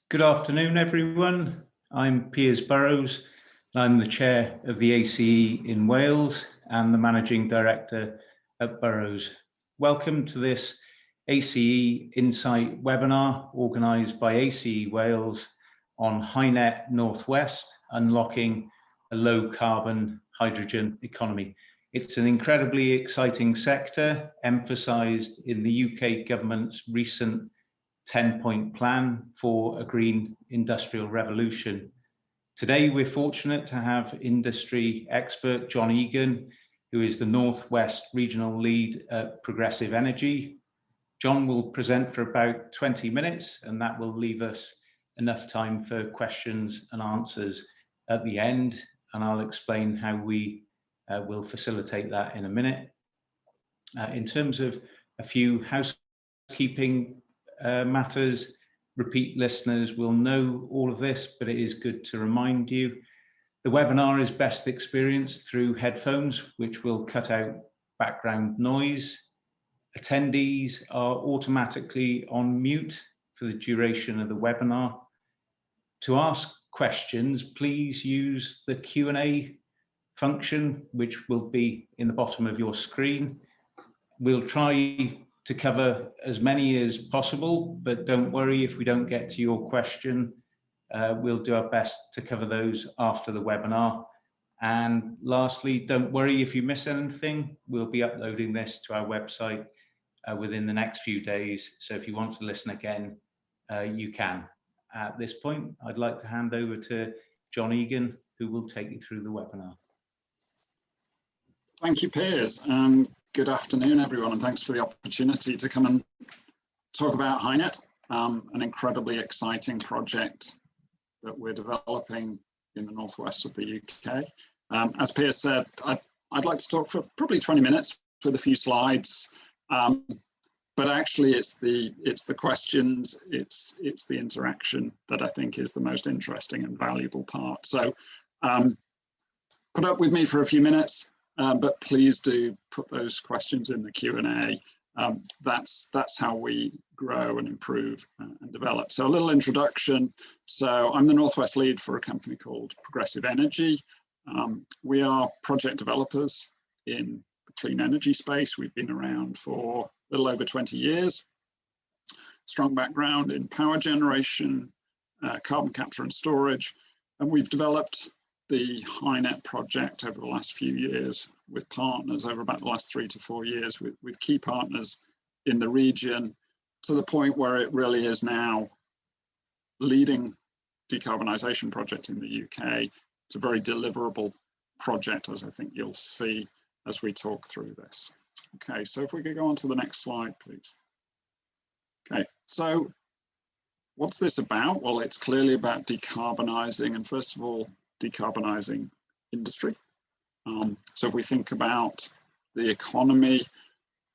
Good afternoon, everyone. I'm Piers Burroughs. I'm the chair of the ACE in Wales and the managing director at Burroughs. Welcome to this ACE Insight webinar organised by ACE Wales on HyNet North West, unlocking a low carbon hydrogen economy. It's an incredibly exciting sector, emphasised in the UK government's recent 10-point plan for a green industrial revolution. Today, we're fortunate to have industry expert John Egan, who is the Northwest Regional Lead at Progressive Energy. John will present for about 20 minutes, and that will leave us enough time for questions and answers at the end, and I'll explain how we will facilitate that in a minute. In terms of a few housekeeping matters, repeat listeners will know all of this, but it is good to remind you. The webinar is best experienced through headphones, which will cut out background noise. Attendees are automatically on mute for the duration of the webinar. To ask questions, please use the Q&A function, which will be in the bottom of your screen. We'll try to cover as many as possible, but don't worry if we don't get to your question. We'll do our best to cover those after the webinar. And lastly, don't worry if you miss anything. We'll be uploading this to our website within the next few days. So if you want to listen again, you can. At this point, I'd like to hand over to John Egan, who will take you through the webinar. Thank you, Piers, and good afternoon, everyone, and thanks for the opportunity to come and talk about HyNet, an incredibly exciting project that we're developing in the northwest of the UK. As Piers said, I'd like to talk for probably 20 minutes with a few slides, but actually it's the questions, it's the interaction that I think is the most interesting and valuable part. So put up with me for a few minutes. But please do put those questions in the Q&A. That's how we grow and improve and develop. So a little introduction. So I'm the Northwest lead for a company called Progressive Energy. We are project developers in the clean energy space. We've been around for a little over 20 years. Strong background in power generation, carbon capture and storage, and we've developed the HyNet project over the last few years with partners over about the last 3 to 4 years with key partners in the region, to the point where it really is now leading decarbonisation project in the UK. It's a very deliverable project, as I think you'll see as we talk through this. Okay, so if we could go on to the next slide, please. Okay, so what's this about? Well, it's clearly about decarbonising, and first of all, decarbonising industry. So if we think about the economy,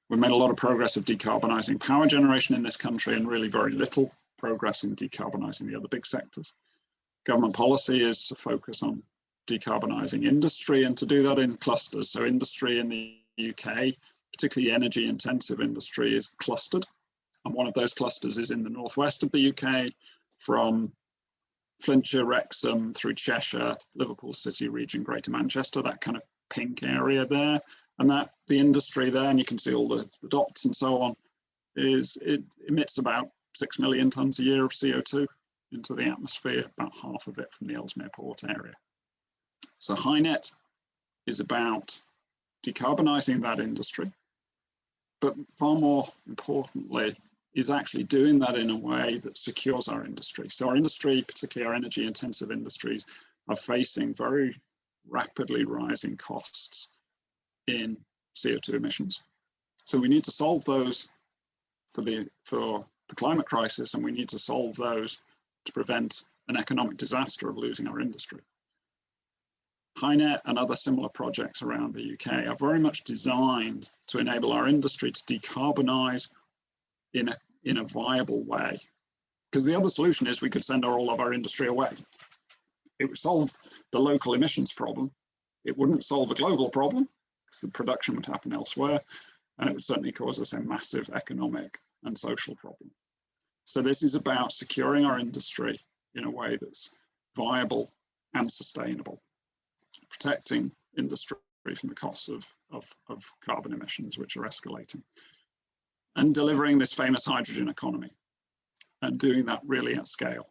we've made a lot of progress of decarbonising power generation in this country and really very little progress in decarbonising the other big sectors. Government policy is to focus on decarbonising industry and to do that in clusters. So industry in the UK, particularly energy intensive industry, is clustered. And one of those clusters is in the northwest of the UK, from Flintshire, Wrexham, through Cheshire, Liverpool City region, Greater Manchester, that kind of pink area there. And that the industry there, and you can see all the dots and so on, it emits about 6 million tonnes a year of CO2 into the atmosphere, about half of it from the Ellesmere Port area. So HyNet is about decarbonising that industry, but far more importantly, is actually doing that in a way that secures our industry. So our industry, particularly our energy intensive industries, are facing very rapidly rising costs in CO2 emissions. So we need to solve those for the climate crisis, and we need to solve those to prevent an economic disaster of losing our industry. HyNet and other similar projects around the UK are very much designed to enable our industry to decarbonise in a viable way. Because the other solution is we could send all of our industry away. It would solve the local emissions problem. It wouldn't solve a global problem, because the production would happen elsewhere, and it would certainly cause us a massive economic and social problem. So this is about securing our industry in a way that's viable and sustainable, protecting industry from the costs of carbon emissions, which are escalating, and delivering this famous hydrogen economy, and doing that really at scale.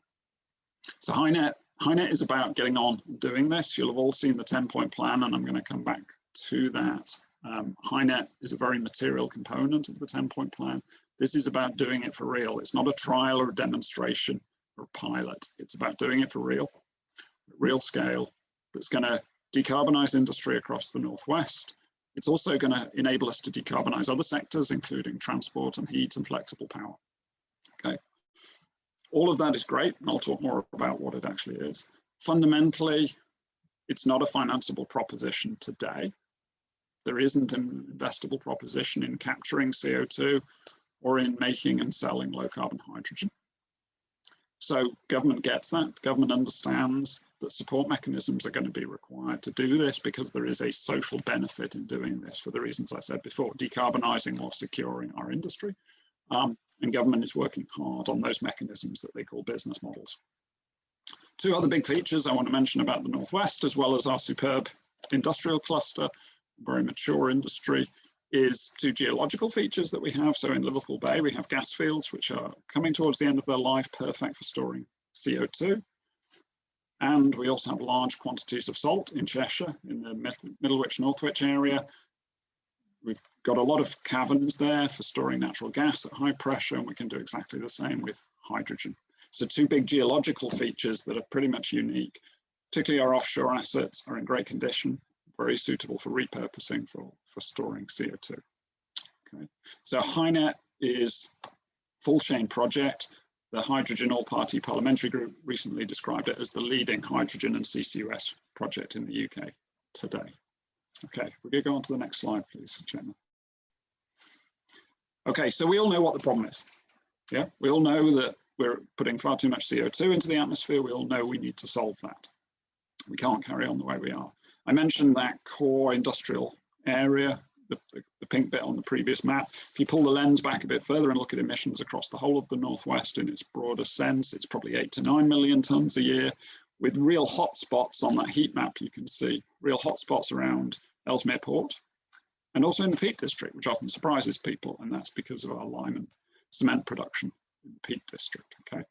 So HyNet is about getting on and doing this. You'll have all seen the 10-point plan, and I'm going to come back to that. HyNet is a very material component of the 10-point plan. This is about doing it for real. It's not a trial or a demonstration or a pilot. It's about doing it for real scale, that's going to decarbonise industry across the Northwest. It's also going to enable us to decarbonise other sectors, including transport and heat and flexible power. Okay, all of that is great, and I'll talk more about what it actually is. Fundamentally, it's not a financeable proposition today. There isn't an investable proposition in capturing CO2 or in making and selling low carbon hydrogen. So government gets that. Government understands that support mechanisms are going to be required to do this, because there is a social benefit in doing this for the reasons I said before, decarbonising or securing our industry. And government is working hard on those mechanisms that they call business models. Two other big features I want to mention about the Northwest, as well as our superb industrial cluster, very mature industry, is two geological features that we have. So in Liverpool Bay, we have gas fields, which are coming towards the end of their life, perfect for storing CO2. And we also have large quantities of salt in Cheshire, in the Middlewich, Northwich area. We've got a lot of caverns there for storing natural gas at high pressure, and we can do exactly the same with hydrogen. So two big geological features that are pretty much unique. Particularly our offshore assets are in great condition, very suitable for repurposing for storing CO2. Okay, so HyNet is a full chain project. The Hydrogen All-Party Parliamentary Group recently described it as the leading hydrogen and CCUS project in the UK today. Okay, we're going to go on to the next slide, please, Chairman. Okay, so we all know what the problem is. Yeah, we all know that we're putting far too much CO2 into the atmosphere. We all know we need to solve that. We can't carry on the way we are. I mentioned that core industrial area, the pink bit on the previous map. If you pull the lens back a bit further and look at emissions across the whole of the Northwest in its broader sense, it's probably 8 to 9 million tonnes a year, with real hotspots on that heat map. You can see real hotspots around Ellesmere Port, and also in the Peak District, which often surprises people, and that's because of our lime and cement production in the Peak District. Okay,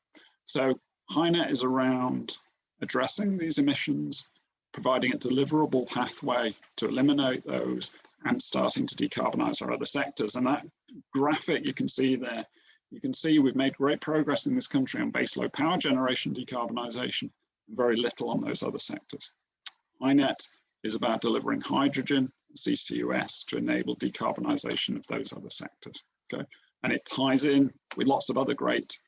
so HyNet is around addressing these emissions, providing a deliverable pathway to eliminate those, and starting to decarbonise our other sectors. And that graphic you can see there, you can see we've made great progress in this country on baseload power generation decarbonisation, very little on those other sectors. HyNet is about delivering hydrogen and CCUS to enable decarbonisation of those other sectors. Okay, and it ties in with lots of other great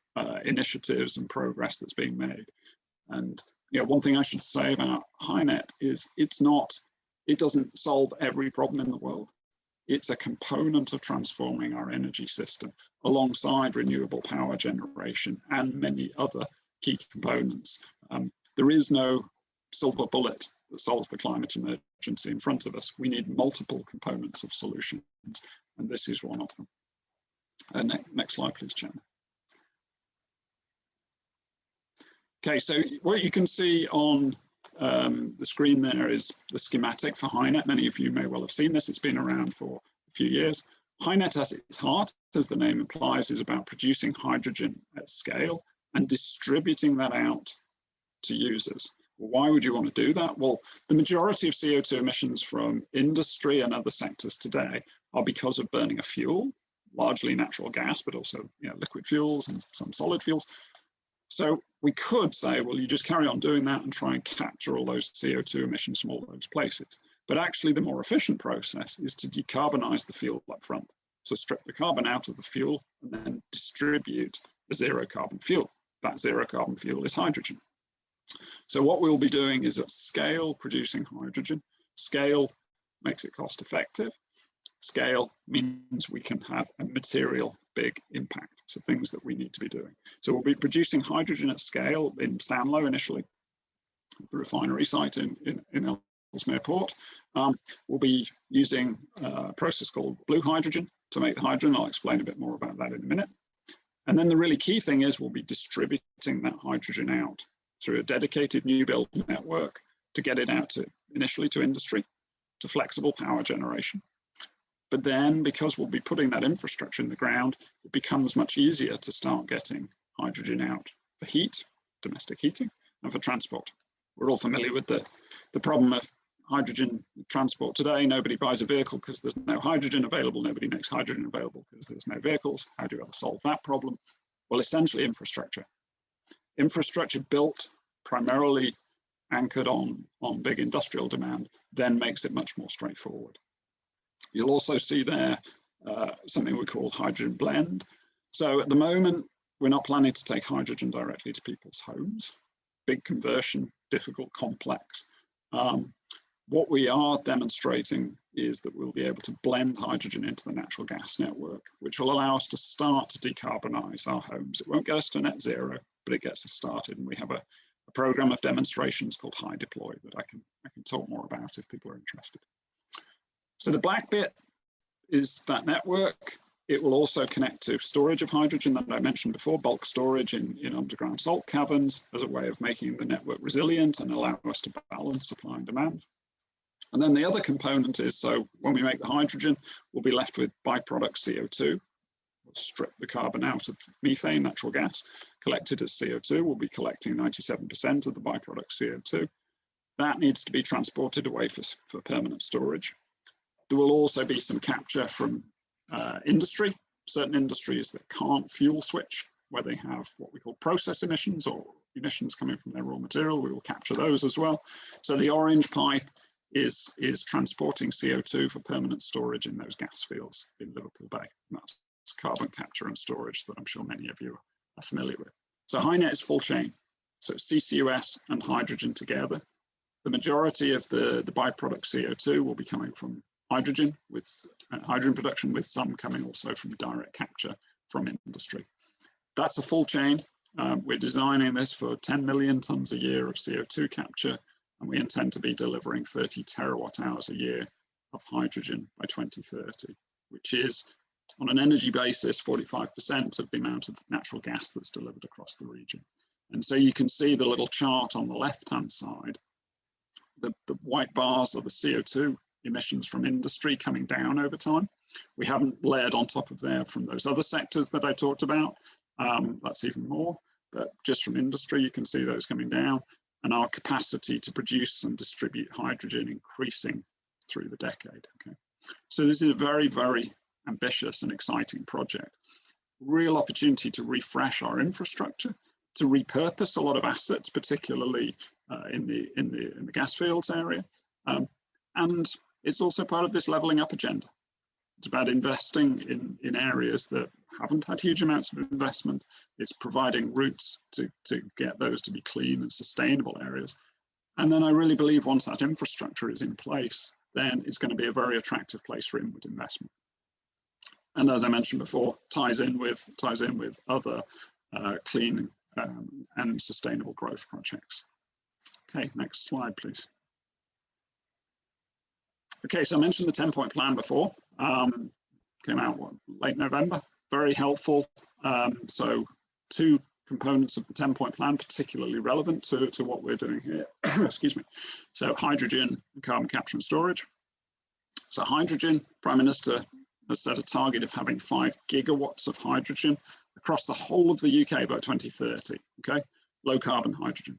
initiatives and progress that's being made. And one thing I should say about HyNet is it doesn't solve every problem in the world. It's a component of transforming our energy system alongside renewable power generation and many other key components. There is no silver bullet that solves the climate emergency in front of us. We need multiple components of solutions, and this is one of them. Next slide, please, Chairman. Okay, so what you can see on the screen there is the schematic for HyNet. Many of you may well have seen this. It's been around for a few years. HyNet, at its heart, as the name implies, is about producing hydrogen at scale and distributing that out to users. Well, why would you want to do that? Well, the majority of CO2 emissions from industry and other sectors today are because of burning a fuel, largely natural gas, but also liquid fuels and some solid fuels. So we could say, well, you just carry on doing that and try and capture all those CO2 emissions from all those places. But actually, the more efficient process is to decarbonise the fuel up front. So strip the carbon out of the fuel and then distribute the zero carbon fuel. That zero carbon fuel is hydrogen. So what we'll be doing is at scale producing hydrogen. Scale makes it cost effective. Scale means we can have a material big impact. So things that we need to be doing. So we'll be producing hydrogen at scale in Stanlow initially, the refinery site in Ellesmere Port. We'll be using a process called blue hydrogen to make the hydrogen. I'll explain a bit more about that in a minute. And then the really key thing is we'll be distributing that hydrogen out through a dedicated new build network to get it out to initially to industry, to flexible power generation. But then because we'll be putting that infrastructure in the ground, it becomes much easier to start getting hydrogen out for heat, domestic heating, and for transport. We're all familiar with the problem of hydrogen transport today. Nobody buys a vehicle because there's no hydrogen available. Nobody makes hydrogen available because there's no vehicles. How do you ever solve that problem? Well, essentially infrastructure. Infrastructure built primarily anchored on big industrial demand then makes it much more straightforward. You'll also see there something we call hydrogen blend. So at the moment, we're not planning to take hydrogen directly to people's homes. Big conversion, difficult, complex. What we are demonstrating is that we'll be able to blend hydrogen into the natural gas network, which will allow us to start to decarbonise our homes. It won't get us to net zero, but it gets us started. And we have a program of demonstrations called HyDeploy that I can talk more about if people are interested. So the black bit is that network. It will also connect to storage of hydrogen that I mentioned before, bulk storage in underground salt caverns as a way of making the network resilient and allow us to balance supply and demand. And then the other component is, so when we make the hydrogen, we'll be left with byproduct CO2. We'll strip the carbon out of methane, natural gas, collect it as CO2. We'll be collecting 97% of the byproduct CO2. That needs to be transported away for permanent storage. There will also be some capture from industry, certain industries that can't fuel switch, where they have what we call process emissions or emissions coming from their raw material. We will capture those as well. So the orange pipe is transporting CO2 for permanent storage in those gas fields in Liverpool Bay. And that's carbon capture and storage that I'm sure many of you are familiar with. So HyNet is full chain. So CCUS and hydrogen together. The majority of the byproduct CO2 will be coming from hydrogen, with hydrogen production, with some coming also from direct capture from industry. That's a full chain. We're designing this for 10 million tons a year of CO2 capture, and we intend to be delivering 30 terawatt hours a year of hydrogen by 2030, which is, on an energy basis, 45% of the amount of natural gas that's delivered across the region. And so you can see the little chart on the left-hand side. The white bars are the CO2 emissions from industry coming down over time. We haven't layered on top of there from those other sectors that I talked about. That's even more, but just from industry, you can see those coming down, and our capacity to produce and distribute hydrogen increasing through the decade. Okay, so this is a very, very ambitious and exciting project. Real opportunity to refresh our infrastructure, to repurpose a lot of assets, particularly in the gas fields area, and it's also part of this levelling up agenda. It's about investing in areas that haven't had huge amounts of investment. It's providing routes to get those to be clean and sustainable areas. And then I really believe once that infrastructure is in place, then it's going to be a very attractive place for inward investment. And as I mentioned before, ties in with other clean and sustainable growth projects. Okay, next slide, please. Okay, so I mentioned the 10-point plan before. Came out late November, very helpful. So two components of the 10-point plan, particularly relevant to what we're doing here. Excuse me. So hydrogen and carbon capture and storage. So hydrogen, Prime Minister has set a target of having 5 gigawatts of hydrogen across the whole of the UK by 2030, okay? Low carbon hydrogen.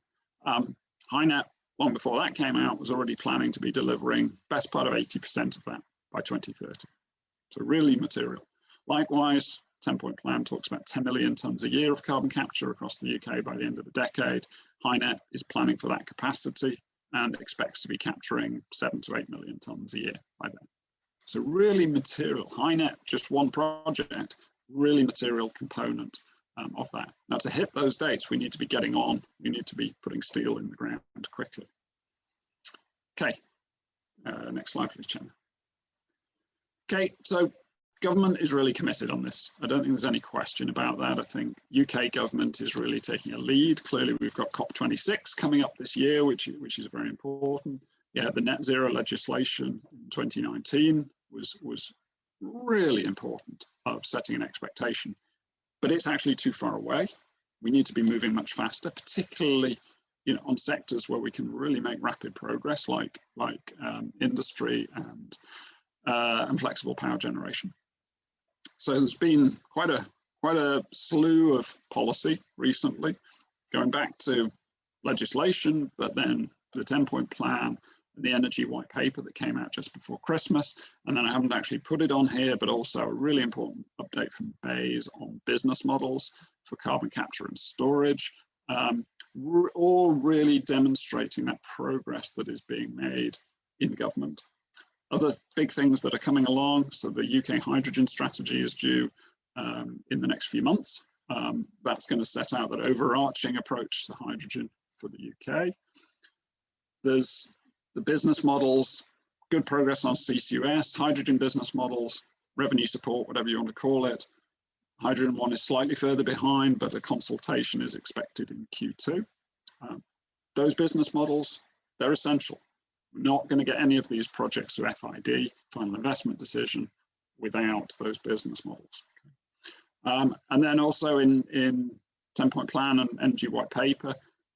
HyNet, long before that came out, was already planning to be delivering best part of 80% of that by 2030. So really material. Likewise, 10-point plan talks about 10 million tonnes a year of carbon capture across the UK by the end of the decade. HyNet is planning for that capacity and expects to be capturing 7 to 8 million tonnes a year by then. So really material. HyNet, just one project, really material component of that. Now to hit those dates, we need to be getting on. We need to be putting steel in the ground quickly. Okay, next slide please, Chairman. Okay, so government is really committed on this. I don't think there's any question about that. I think UK government is really taking a lead. Clearly we've got COP26 coming up this year, which is very important. Yeah, the net zero legislation in 2019 was really important of setting an expectation. but it's actually too far away. We need to be moving much faster, particularly on sectors where we can really make rapid progress, like industry and flexible power generation. So there's been quite a slew of policy recently, going back to legislation, but then the 10-point plan and the energy white paper that came out just before Christmas. And then I haven't actually put it on here, but also a really important update from BEIS on business models for carbon capture and storage, all really demonstrating that progress that is being made in government. Other big things that are coming along, so the UK hydrogen strategy is due in the next few months. That's going to set out that overarching approach to hydrogen for the UK. There's the business models, good progress on CCUS, hydrogen business models, revenue support, whatever you want to call it. Hydrogen one is slightly further behind, but a consultation is expected in Q2. Those business models, they're essential. We're not going to get any of these projects to FID, final investment decision, without those business models. And then also in 10-point plan and energy white paper,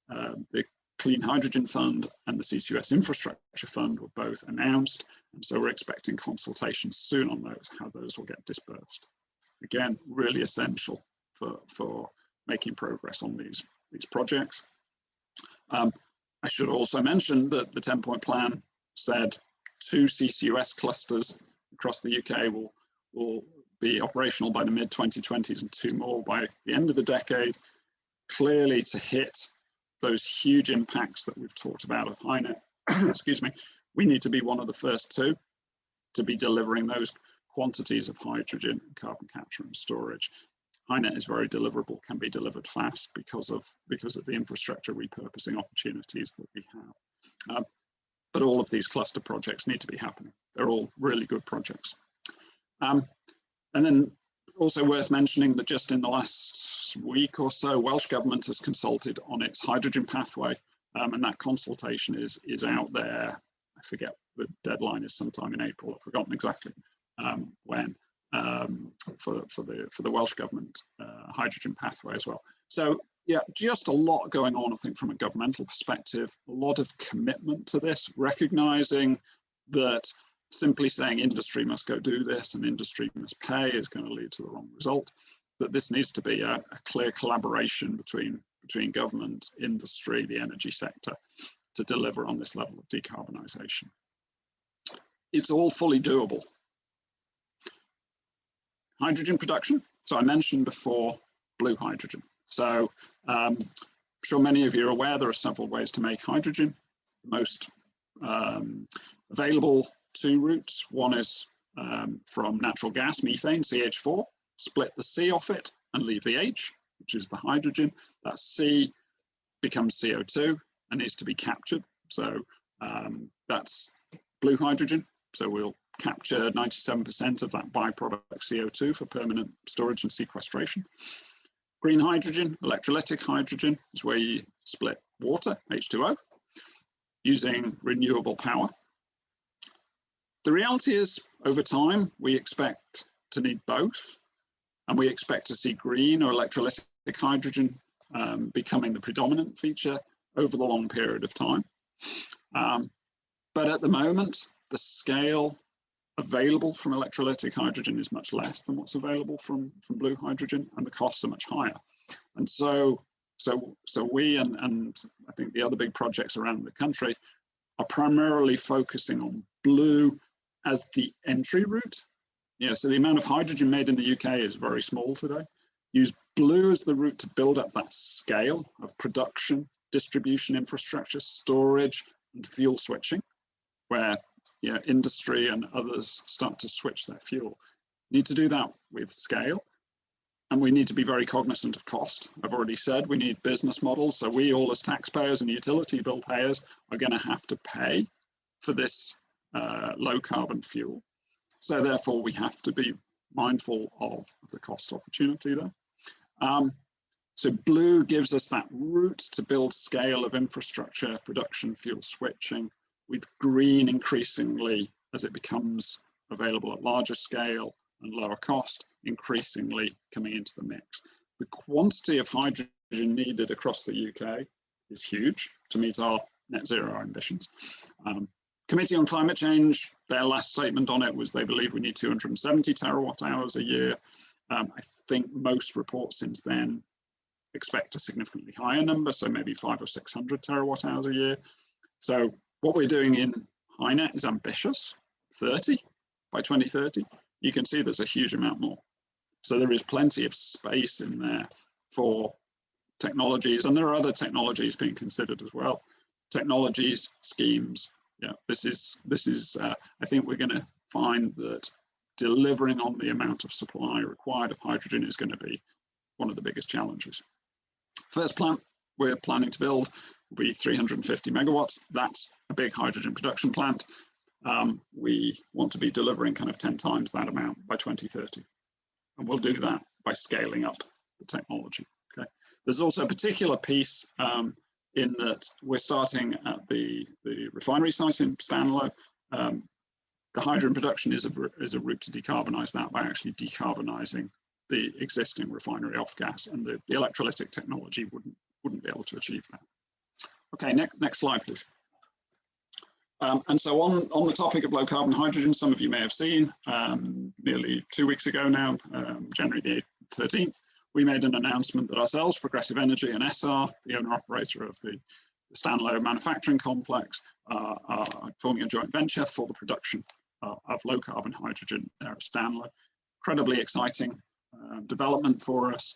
the Clean Hydrogen Fund and the CCUS Infrastructure Fund were both announced. And so we're expecting consultations soon on those, how those will get dispersed. Again, really essential for making progress on these projects. I should also mention that the 10-point plan said 2 CCUS clusters across the UK will be operational by the mid-2020s and 2 more by the end of the decade. Clearly, to hit those huge impacts that we've talked about of HyNet, excuse me, we need to be one of the first 2 to be delivering those quantities of hydrogen, carbon capture and storage. HyNet is very deliverable, can be delivered fast because of the infrastructure repurposing opportunities that we have. But all of these cluster projects need to be happening. They're all really good projects. And then also worth mentioning that just in the last week or so, Welsh Government has consulted on its hydrogen pathway, and that consultation is out there. I forget, the deadline is sometime in April. I've forgotten exactly when, for the Welsh Government hydrogen pathway as well. So yeah, just a lot going on, I think, from a governmental perspective, a lot of commitment to this, recognizing that simply saying industry must go do this and industry must pay is going to lead to the wrong result, that this needs to be a clear collaboration between government, industry, the energy sector to deliver on this level of decarbonisation. It's all fully doable. Hydrogen production. So I mentioned before blue hydrogen. So I'm sure many of you are aware there are several ways to make hydrogen. Most available 2 routes. One is from natural gas, methane, CH4, split the C off it and leave the H, which is the hydrogen. That C becomes CO2 and needs to be captured. So that's blue hydrogen. So we'll capture 97% of that byproduct CO2 for permanent storage and sequestration. Green hydrogen, electrolytic hydrogen, is where you split water, H2O, using renewable power. The reality is, over time, we expect to need both, and we expect to see green or electrolytic hydrogen becoming the predominant feature over the long period of time. But at the moment, the scale available from electrolytic hydrogen is much less than what's available from blue hydrogen, and the costs are much higher. And so we and I think the other big projects around the country are primarily focusing on blue as the entry route. Yeah, so the amount of hydrogen made in the UK is very small today. Use blue as the route to build up that scale of production, distribution infrastructure, storage, and fuel switching, where industry and others start to switch their fuel. Need to do that with scale, and we need to be very cognizant of cost. I've already said we need business models, so we all as taxpayers and utility bill payers are going to have to pay for this low carbon fuel. So therefore we have to be mindful of the cost opportunity there. So blue gives us that route to build scale of infrastructure, production, fuel switching, with green increasingly, as it becomes available at larger scale and lower cost, increasingly coming into the mix. The quantity of hydrogen needed across the UK is huge to meet our net zero ambitions. Committee on Climate Change, their last statement on it was they believe we need 270 terawatt hours a year. I think most reports since then expect a significantly higher number, so maybe 500 or 600 terawatt hours a year. So what we're doing in HyNet is ambitious, 30 by 2030. You can see there's a huge amount more. So there is plenty of space in there for technologies, and there are other technologies being considered as well. Technologies, schemes. Yeah, this is. I think we're going to find that delivering on the amount of supply required of hydrogen is going to be one of the biggest challenges. First plant we're planning to build will be 350 megawatts. That's a big hydrogen production plant. We want to be delivering kind of 10 times that amount by 2030. And we'll do that by scaling up the technology. Okay. There's also a particular piece in that we're starting at the refinery site in Stanlow. The hydrogen production is a route to decarbonise that by actually decarbonising the existing refinery off gas, and the electrolytic technology wouldn't be able to achieve that. Okay, next slide, please. And so on the topic of low carbon hydrogen, some of you may have seen nearly 2 weeks ago now, January the 13th, we made an announcement that ourselves, Progressive Energy and SR, the owner operator of the Stanlow manufacturing complex, are forming a joint venture for the production of low carbon hydrogen there at Stanlow. Incredibly exciting development for us,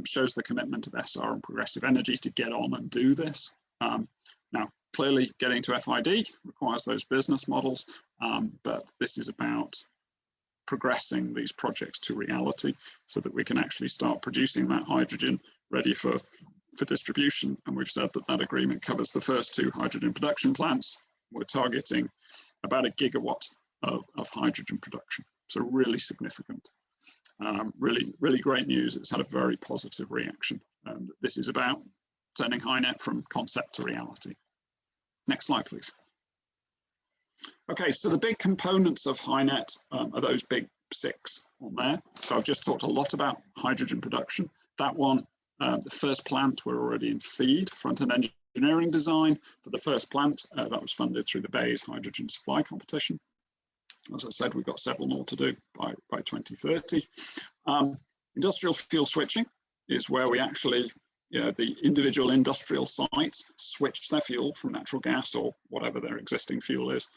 shows the commitment of SR and Progressive Energy to get on and do this. Now, clearly getting to FID requires those business models, but this is about progressing these projects to reality so that we can actually start producing that hydrogen ready for distribution. And we've said that that agreement covers the first 2 hydrogen production plants. We're targeting about 1 gigawatt of hydrogen production. So really significant. Really great news. It's had a very positive reaction. This is about turning HyNet from concept to reality. Next slide, please. Okay, so the big components of HyNet are those big 6 on there. So I've just talked a lot about hydrogen production. That one, the first plant, we're already in FEED, front-end engineering design for the first plant. That was funded through the BEIS hydrogen supply competition. As I said, we've got several more to do by 2030. Industrial fuel switching is where we actually, the individual industrial sites switch their fuel from natural gas or whatever their existing fuel is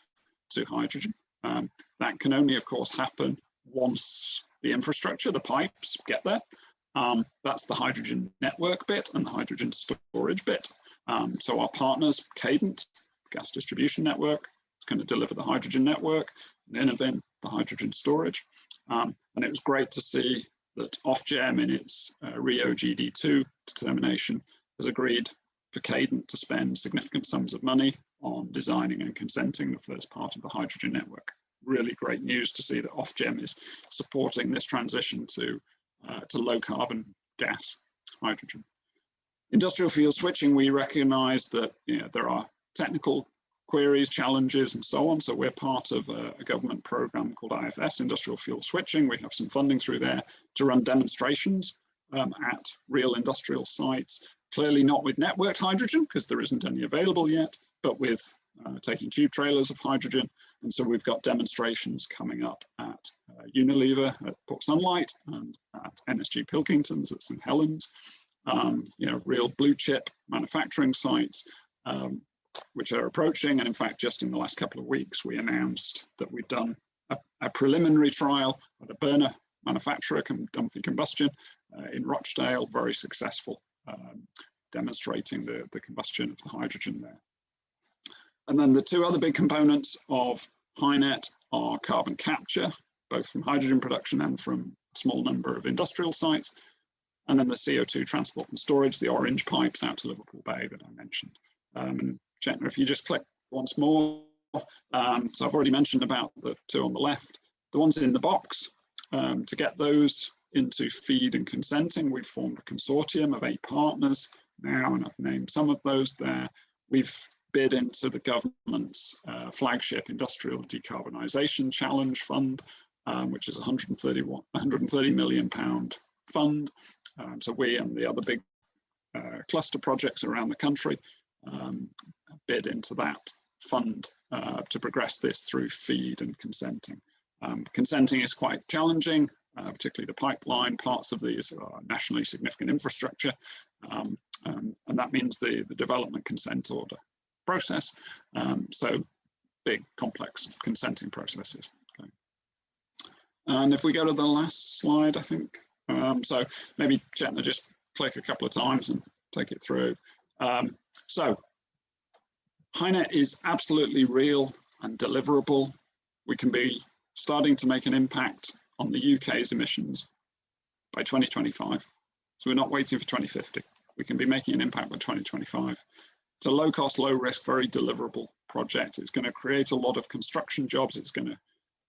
to hydrogen. That can only, of course, happen once the infrastructure, the pipes, get there. That's the hydrogen network bit and the hydrogen storage bit. So our partners, Cadent, gas distribution network, is going to deliver the hydrogen network, and Egan, the hydrogen storage. And it was great to see that Ofgem in its Rio GD2 determination has agreed for Cadent to spend significant sums of money on designing and consenting the first part of the hydrogen network. Really great news to see that Ofgem is supporting this transition to low carbon gas, hydrogen. Industrial fuel switching, we recognise that there are technical queries, challenges, and so on. So we're part of a government program called IFS, Industrial Fuel Switching. We have some funding through there to run demonstrations at real industrial sites. Clearly not with networked hydrogen, because there isn't any available yet, but with taking tube trailers of hydrogen. And so we've got demonstrations coming up at Unilever at Port Sunlight and at NSG Pilkington's at St Helens. Real blue chip manufacturing sites, which are approaching. And in fact, just in the last couple of weeks, we announced that we've done a preliminary trial at a burner manufacturer, Dunphy Combustion, in Rochdale, very successful, demonstrating the combustion of the hydrogen there. And then the 2 other big components of HyNet are carbon capture, both from hydrogen production and from a small number of industrial sites. And then the CO2 transport and storage, the orange pipes out to Liverpool Bay that I mentioned. And Chetna, if you just click once more. So I've already mentioned about the 2 on the left. The ones in the box, to get those into FEED and consenting, we've formed a consortium of 8 partners now, and I've named some of those there. We've bid into the government's flagship Industrial Decarbonisation Challenge Fund, which is a £130 million fund. So we and the other big cluster projects around the country bid into that fund to progress this through FEED and consenting. Consenting is quite challenging, particularly the pipeline. Parts of these are nationally significant infrastructure, and that means the development consent order process. So big, complex consenting processes. Okay. And if we go to the last slide, I think, so maybe Chetna just click a couple of times and take it through. So HyNet is absolutely real and deliverable. We can be starting to make an impact on the UK's emissions by 2025. So we're not waiting for 2050. We can be making an impact by 2025. It's a low cost, low risk, very deliverable project. It's going to create a lot of construction jobs. It's going to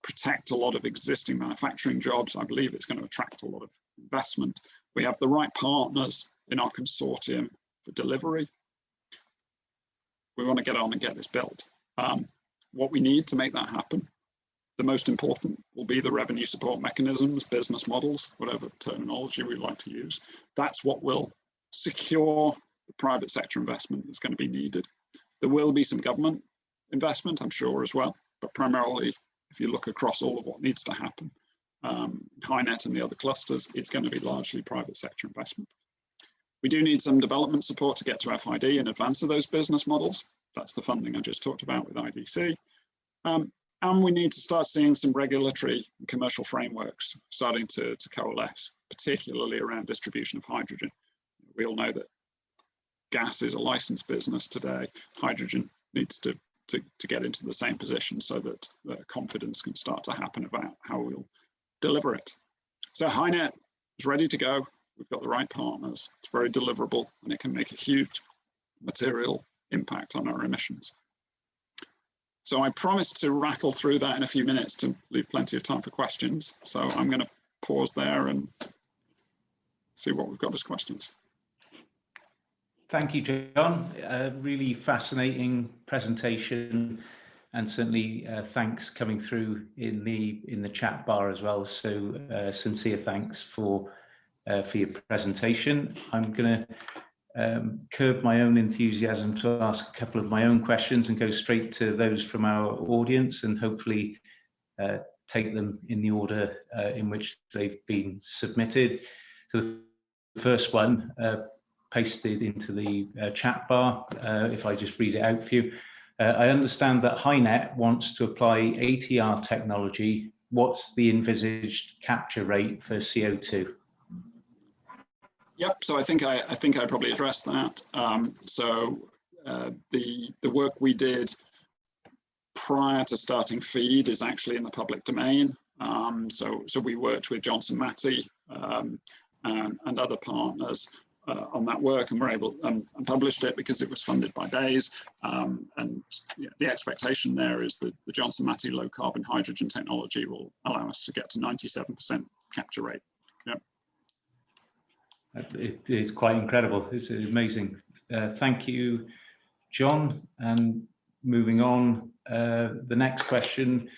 protect a lot of existing manufacturing jobs. I believe it's going to attract a lot of investment. We have the right partners in our consortium for delivery. We want to get on and get this built. What we need to make that happen, the most important will be the revenue support mechanisms, business models, whatever terminology we like to use. That's what will secure the private sector investment that's going to be needed. There will be some government investment, I'm sure, as well, but primarily, if you look across all of what needs to happen, HyNet and the other clusters, it's going to be largely private sector investment. We do need some development support to get to FID in advance of those business models. That's the funding I just talked about with IDC. And we need to start seeing some regulatory and commercial frameworks starting to coalesce, particularly around distribution of hydrogen. We all know that gas is a licensed business today. Hydrogen needs to get into the same position so that the confidence can start to happen about how we'll deliver it. So HyNet is ready to go. We've got the right partners. It's very deliverable, and it can make a huge material impact on our emissions. So I promised to rattle through that in a few minutes to leave plenty of time for questions. So I'm going to pause there and see what we've got as questions. Thank you, John. Really fascinating presentation, and certainly thanks coming through in the chat bar as well. So sincere thanks for your presentation. I'm going to curb my own enthusiasm to ask a couple of my own questions and go straight to those from our audience, and hopefully take them in the order in which they've been submitted. So the first one, pasted into the chat bar, if I just read it out for you. I understand that HyNet wants to apply ATR technology. What's the envisaged capture rate for CO2? Yep, so I think I probably addressed that. The work we did prior to starting FEED is actually in the public domain. So we worked with Johnson Matthey and other partners on that work, and were able and published it because it was funded by DAYS. And yeah, the expectation there is that the Johnson Matthey low carbon hydrogen technology will allow us to get to 97% capture rate. Yep. It is quite incredible. It's amazing. Thank you, John. And moving on, the next question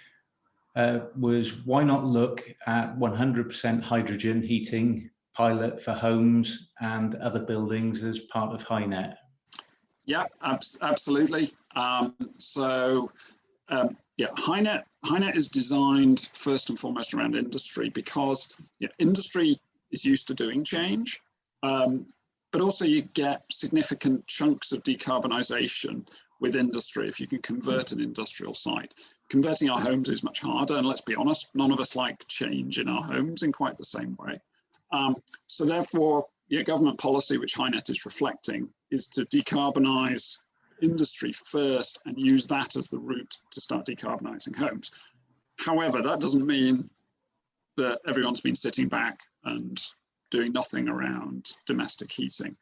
was, why not look at 100% hydrogen heating pilot for homes and other buildings as part of HyNet? Yeah, absolutely. Yeah, HyNet is designed first and foremost around industry, because industry is used to doing change, but also you get significant chunks of decarbonisation with industry if you can convert an industrial site. Converting our homes is much harder, and let's be honest, none of us like change in our homes in quite the same way. So therefore, government policy, which HyNet is reflecting, is to decarbonise industry first and use that as the route to start decarbonising homes. However, that doesn't mean that everyone's been sitting back and doing nothing around domestic heating.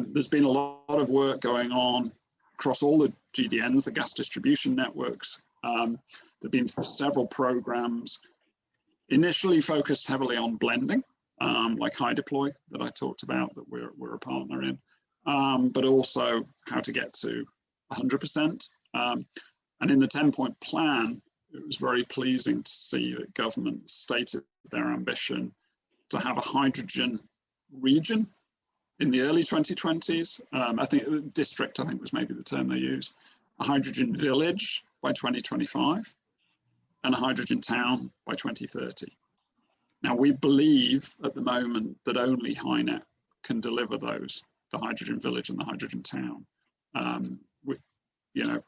There's been a lot of work going on across all the GDNs, the gas distribution networks. There have been several programs initially focused heavily on blending, like HyDeploy that I talked about, that we're a partner in, but also how to get to 100%. And in the 10-point plan, it was very pleasing to see that government stated their ambition to have a hydrogen region in the early 2020s. I think district, I think was maybe the term they use, a hydrogen village by 2025, and a hydrogen town by 2030. Now we believe at the moment that only HyNet can deliver those, the hydrogen village and the hydrogen town. With, you know,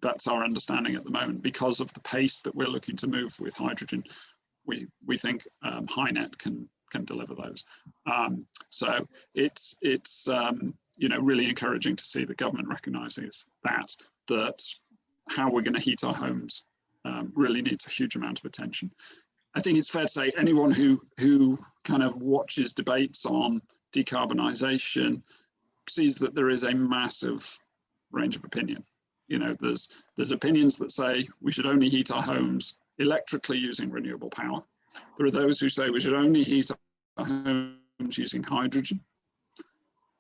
that's our understanding at the moment. Because of the pace that we're looking to move with hydrogen, we think HyNet can deliver those. So it's you know, really encouraging to see the government recognises that how we're going to heat our homes really needs a huge amount of attention. I think it's fair to say anyone who kind of watches debates on decarbonisation sees that there is a massive range of opinion. You know, there's opinions that say we should only heat our homes electrically using renewable power. There are those who say we should only heat our homes using hydrogen.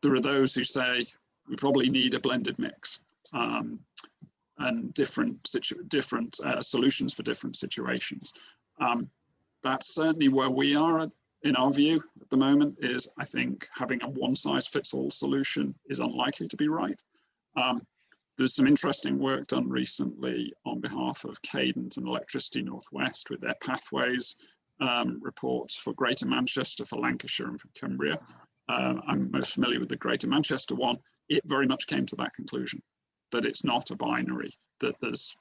There are those who say we probably need a blended mix and different solutions for different situations. That's certainly where we are in our view at the moment. Is I think having a one-size-fits-all solution is unlikely to be right. There's some interesting work done recently on behalf of Cadent and Electricity North West with their pathways reports for Greater Manchester, for Lancashire and for Cumbria. I'm most familiar with the Greater Manchester one. It very much came to that conclusion, that it's not a binary, that there's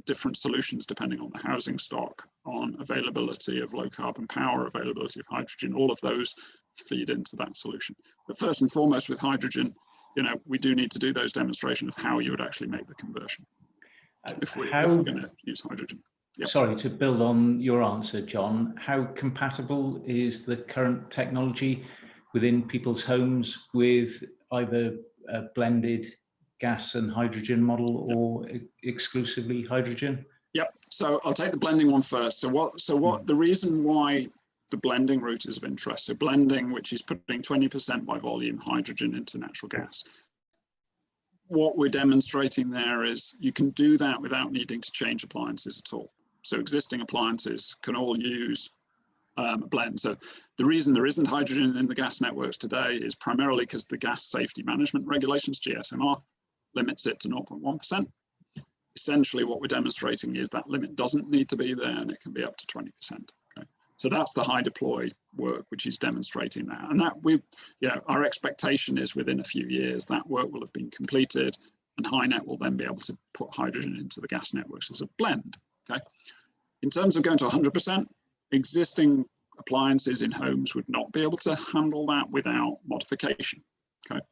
different solutions depending on the housing stock, on availability of low carbon power, availability of hydrogen. All of those feed into that solution. But first and foremost with hydrogen, you know, we do need to do those demonstrations of how you would actually make the conversion if we're going to use hydrogen. Yep. Sorry, to build on your answer, John, how compatible is the current technology within people's homes with either a blended gas and hydrogen model or exclusively hydrogen? Yep. So I'll take the blending one first. So what the reason why the blending route is of interest, so blending, which is putting 20% by volume hydrogen into natural gas. What we're demonstrating there is you can do that without needing to change appliances at all. So existing appliances can all use a blend. So the reason there isn't hydrogen in the gas networks today is primarily because the gas safety management regulations, GSMR, limits it to 0.1%. Essentially what we're demonstrating is that limit doesn't need to be there and it can be up to 20%. Okay? So that's the high deploy work, which is demonstrating that. And that our expectation is within a few years that work will have been completed and HyNet will then be able to put hydrogen into the gas networks as a blend. Okay. In terms of going to 100%, existing appliances in homes would not be able to handle that without modification. Okay.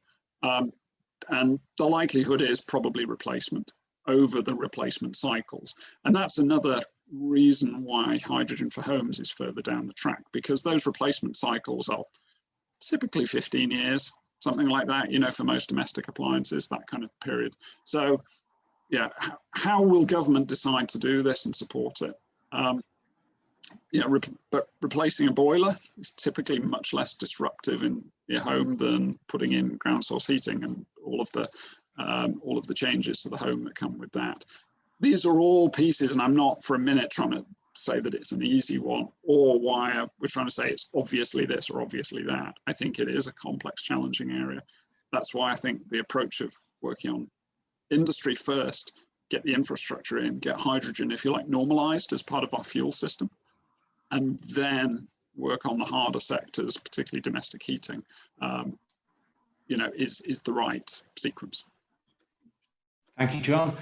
And the likelihood is probably replacement over the replacement cycles. And that's another reason why hydrogen for homes is further down the track, because those replacement cycles are typically 15 years, something like that, you know, for most domestic appliances, that kind of period. So yeah, how will government decide to do this and support it? But replacing a boiler is typically much less disruptive in your home than putting in ground source heating and all of the changes to the home that come with that. These are all pieces, and I'm not for a minute trying to say that it's an easy one or why we're trying to say it's obviously this or obviously that. I think it is a complex, challenging area. That's why I think the approach of working on industry first, get the infrastructure in, get hydrogen, if you like, normalized as part of our fuel system, and then work on the harder sectors, particularly domestic heating, is the right sequence. Thank you, John.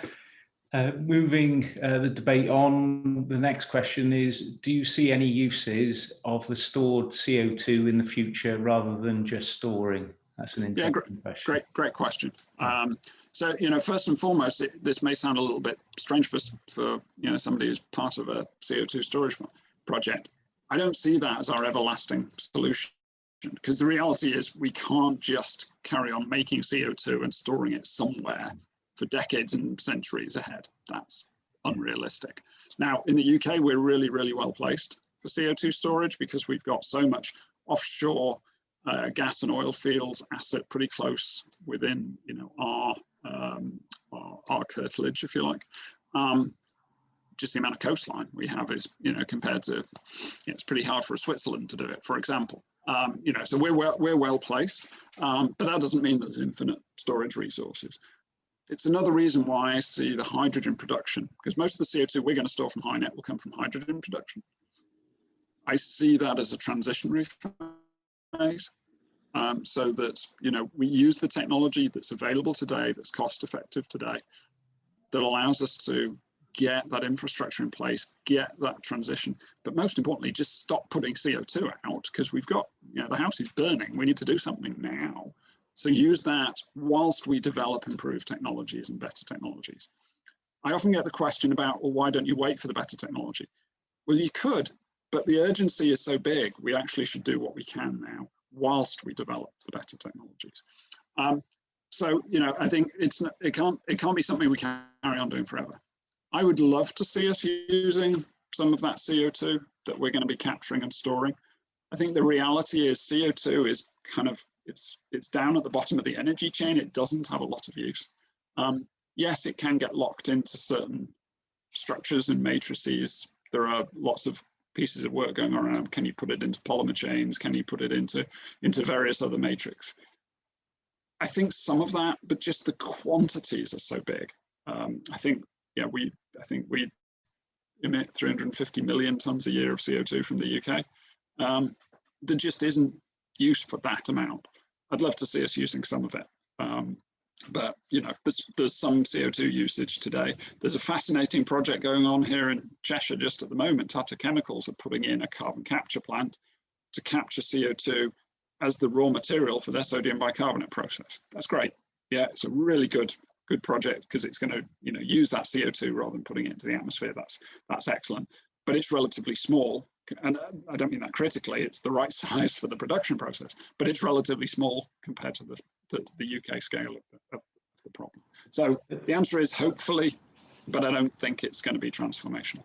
Moving the debate on, the next question is, do you see any uses of the stored CO2 in the future rather than just storing? That's an interesting question. Great question. So, first and foremost, this may sound a little bit strange for somebody who's part of a CO2 storage project. I don't see that as our everlasting solution, because the reality is we can't just carry on making CO2 and storing it somewhere for decades and centuries ahead. That's unrealistic. Now, in the UK, we're really, really well placed for CO2 storage because we've got so much offshore gas and oil fields asset pretty close within, our curtilage, if you like. Just the amount of coastline we have is, compared to, it's pretty hard for Switzerland to do it, for example. So we're well placed, but that doesn't mean there's infinite storage resources. It's another reason why I see the hydrogen production, because most of the CO2 we're going to store from HyNet will come from hydrogen production. I see that as a transitionary phase, so that we use the technology that's available today, that's cost effective today, that allows us to get that infrastructure in place, get that transition, but most importantly, just stop putting CO2 out, because we've got, the house is burning. We need to do something now. So use that whilst we develop improved technologies and better technologies. I often get the question about, well, why don't you wait for the better technology? Well, you could, but the urgency is so big, we actually should do what we can now whilst we develop the better technologies. So, I think it can't be something we carry on doing forever. I would love to see us using some of that CO2 that we're going to be capturing and storing. I think the reality is CO2 is kind of, it's down at the bottom of the energy chain. It doesn't have a lot of use. Yes, it can get locked into certain structures and matrices. There are lots of pieces of work going around. Can you put it into polymer chains? Can you put it into various other matrix? I think some of that, but just the quantities are so big. I think we emit 350 million tons a year of CO2 from the UK. There just isn't use for that amount. I'd love to see us using some of it. But there's some CO2 usage today. There's a fascinating project going on here in Cheshire just at the moment. Tata Chemicals are putting in a carbon capture plant to capture CO2 as the raw material for their sodium bicarbonate process. That's great. Yeah, it's a really good project, because it's going to use that CO2 rather than putting it into the atmosphere. That's excellent, but it's relatively small, and I don't mean that critically. It's the right size for the production process, but it's relatively small compared to the UK scale of the problem. So the answer is hopefully, but I don't think it's going to be transformational.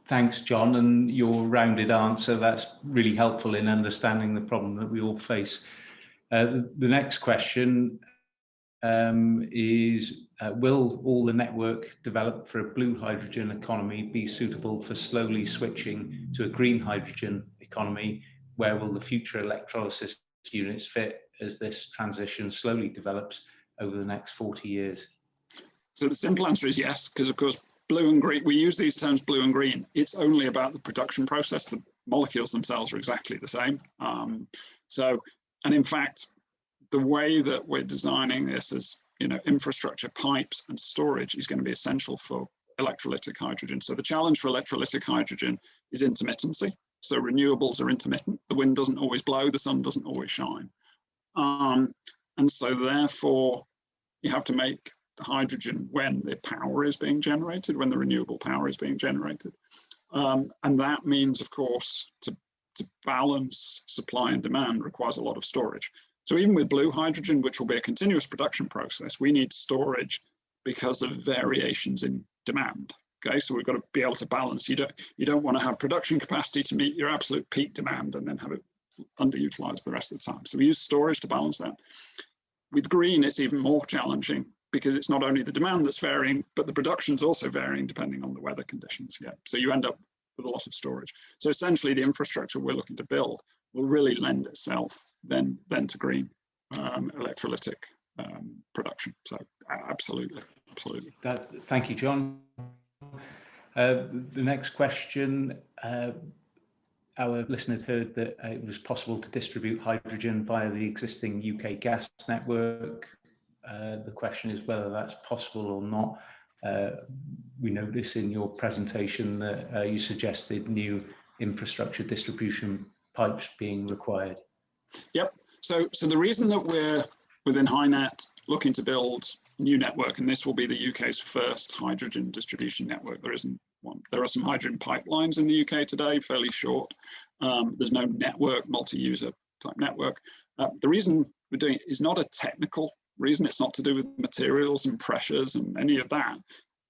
Thanks, John, and your rounded answer, that's really helpful in understanding the problem that we all face. The next question is, will all the network developed for a blue hydrogen economy be suitable for slowly switching to a green hydrogen economy? Where will the future electrolysis units fit as this transition slowly develops over the next 40 years? So the simple answer is yes, because of course, blue and green, we use these terms blue and green. It's only about the production process. The molecules themselves are exactly the same. And in fact, the way that we're designing this is, infrastructure, pipes and storage is going to be essential for electrolytic hydrogen. So the challenge for electrolytic hydrogen is intermittency. So renewables are intermittent. The wind doesn't always blow, the sun doesn't always shine. And so therefore, you have to make the hydrogen when the power is being generated, when the renewable power is being generated. And that means, of course, to balance supply and demand requires a lot of storage. So even with blue hydrogen, which will be a continuous production process, we need storage because of variations in demand. Okay, so we've got to be able to balance. You don't want to have production capacity to meet your absolute peak demand and then have it underutilized the rest of the time. So we use storage to balance that. With green, it's even more challenging, because it's not only the demand that's varying, but the production's also varying depending on the weather conditions. Yeah, so you end up with a lot of storage. So essentially, the infrastructure we're looking to build will really lend itself then to green electrolytic production. So absolutely. Thank you, John. The next question, our listener heard that it was possible to distribute hydrogen via the existing UK gas network. The question is whether that's possible or not. We noticed in your presentation that you suggested new infrastructure distribution pipes being required. Yep. So the reason that we're within HyNet looking to build a new network, and this will be the UK's first hydrogen distribution network. There isn't one. There are some hydrogen pipelines in the UK today, fairly short. There's no network, multi-user type network. The reason we're doing it is not a technical reason. It's not to do with materials and pressures and any of that.